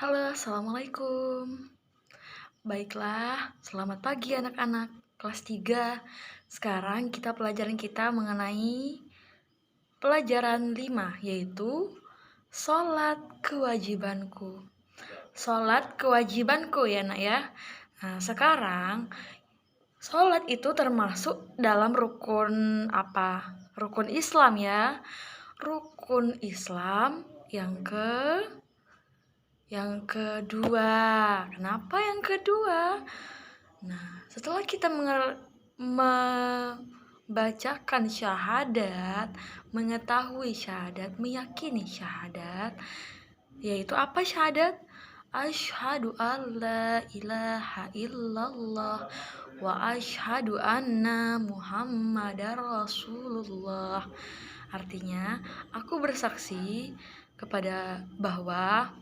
Halo, Assalamualaikum. Baiklah, selamat pagi anak-anak kelas 3. Sekarang pelajaran kita mengenai pelajaran 5, yaitu sholat kewajibanku. Sholat kewajibanku ya nak ya. Nah, sekarang sholat itu termasuk dalam rukun apa? Rukun Islam ya. Rukun Islam yang kedua. Kenapa yang kedua? Nah, setelah kita membacakan syahadat, mengetahui syahadat, meyakini syahadat, yaitu apa syahadat? Asyhadu an la ilaha illallah wa asyhadu anna Muhammadar Rasulullah. Artinya, aku bersaksi kepada bahwa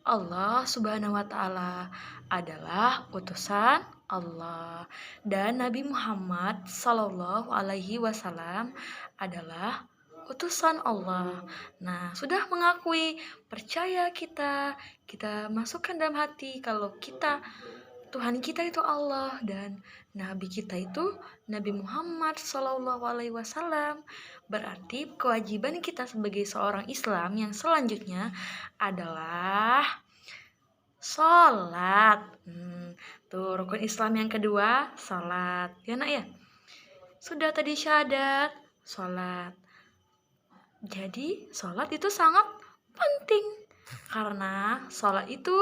Allah Subhanahu wa Ta'ala adalah utusan Allah dan Nabi Muhammad Sallallahu Alaihi Wasallam adalah utusan Allah. Nah, sudah mengakui, percaya kita masukkan dalam hati kalau Tuhan kita itu Allah dan Nabi kita itu Nabi Muhammad Sallallahu Alaihi Wasallam. Berarti kewajiban kita sebagai seorang Islam yang selanjutnya adalah sholat. Tuh rukun Islam yang kedua, sholat. Ya nak ya. Sudah tadi syahadat, sholat. Jadi sholat itu sangat penting karena sholat itu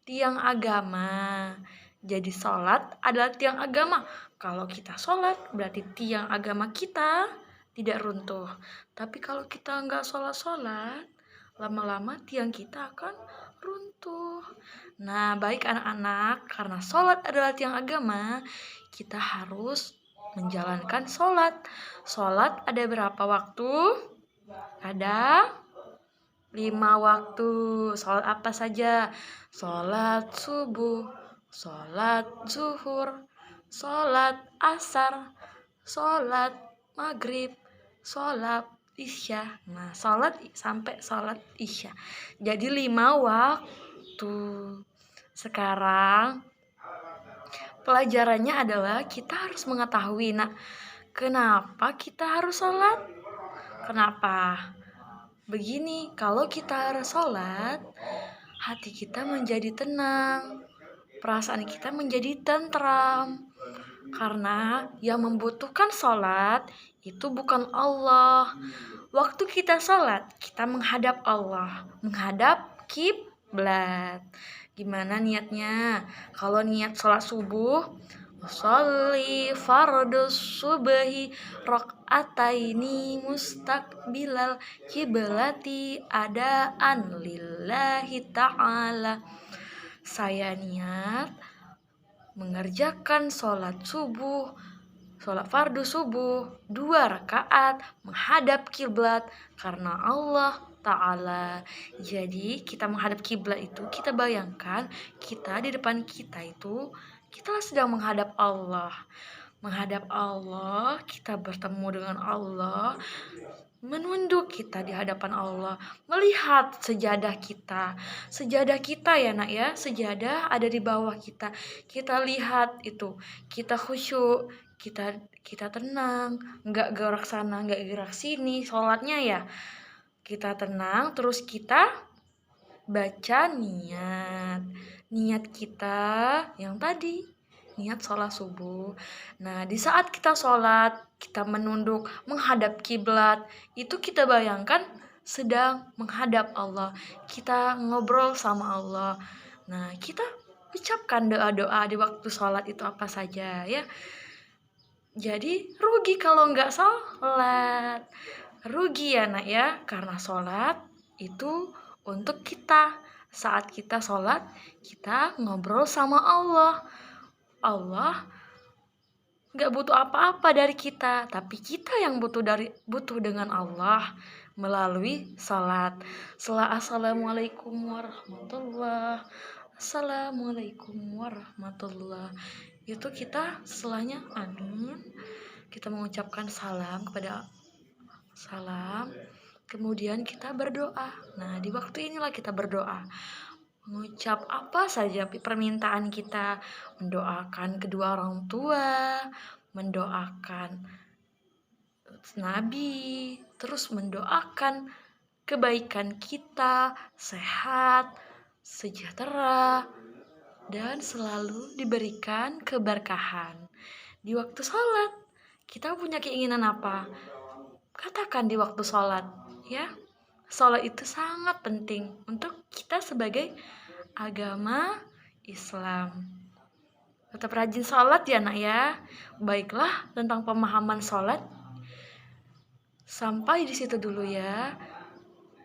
tiang agama. Jadi sholat adalah tiang agama. Kalau kita sholat berarti tiang agama kita tidak runtuh. Tapi kalau kita nggak sholat, lama-lama tiang kita akan runtuh. Nah, baik anak-anak, karena sholat adalah tiang agama, kita harus menjalankan sholat. Sholat ada berapa waktu? Ada 5 waktu. Sholat apa saja? Sholat subuh, sholat zuhur, sholat asar, sholat maghrib, sholat isya. Nah, sholat sampai sholat isya. Jadi 5 waktu. Sekarang pelajarannya adalah kita harus mengetahui, kenapa kita harus sholat? Kenapa? Begini, kalau kita harus sholat, hati kita menjadi tenang, perasaan kita menjadi tentram. Karena yang membutuhkan sholat itu bukan Allah. Waktu kita sholat, kita menghadap Allah, menghadap kiblat. Gimana niatnya? Kalau niat sholat subuh, sholli fardus subhi rakaataini mustaqbilal kiblati adaan lillahi ta'ala. Saya niat mengerjakan sholat fardu subuh 2 rakaat menghadap kiblat karena Allah Ta'ala. Jadi kita menghadap kiblat itu, kita bayangkan kita di depan kita itu kita sedang menghadap Allah. Menghadap Allah, kita bertemu dengan Allah, menunduk kita di hadapan Allah, melihat sejadah kita ya nak ya, sejadah ada di bawah kita lihat itu, kita khusyuk, kita tenang, nggak gerak sana nggak gerak sini sholatnya ya, kita tenang, terus kita baca niat kita yang tadi, niat sholat subuh. Nah, di saat kita sholat, kita menunduk menghadap kiblat, itu kita bayangkan sedang menghadap Allah, kita ngobrol sama Allah. Nah, kita ucapkan doa-doa di waktu sholat itu apa saja ya. Jadi rugi kalau nggak sholat, rugi ya nak ya, karena sholat itu untuk kita. Saat kita sholat, kita ngobrol sama Allah. Allah nggak butuh apa-apa dari kita, tapi kita yang butuh dengan Allah melalui sholat. Assalamualaikum warahmatullah. Assalamualaikum warahmatullah. Itu kita setelahnya amin. Kita mengucapkan salam. Kemudian kita berdoa. Nah, di waktu inilah kita berdoa. Mengucap apa saja permintaan kita, mendoakan kedua orang tua, mendoakan Nabi, terus mendoakan kebaikan kita, sehat, sejahtera, dan selalu diberikan keberkahan. Di waktu sholat, kita punya keinginan apa? Katakan di waktu sholat, ya. Sholat itu sangat penting untuk kita sebagai agama Islam. Tetap rajin sholat ya nak ya. Baiklah, tentang pemahaman sholat sampai di situ dulu ya.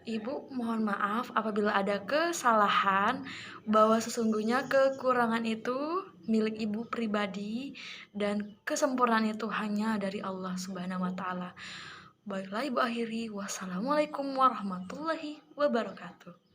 Ibu mohon maaf apabila ada kesalahan, bahwa sesungguhnya kekurangan itu milik ibu pribadi dan kesempurnaan itu hanya dari Allah Subhanahu wa taala. Baiklah ibu akhiri, wassalamualaikum warahmatullahi wabarakatuh.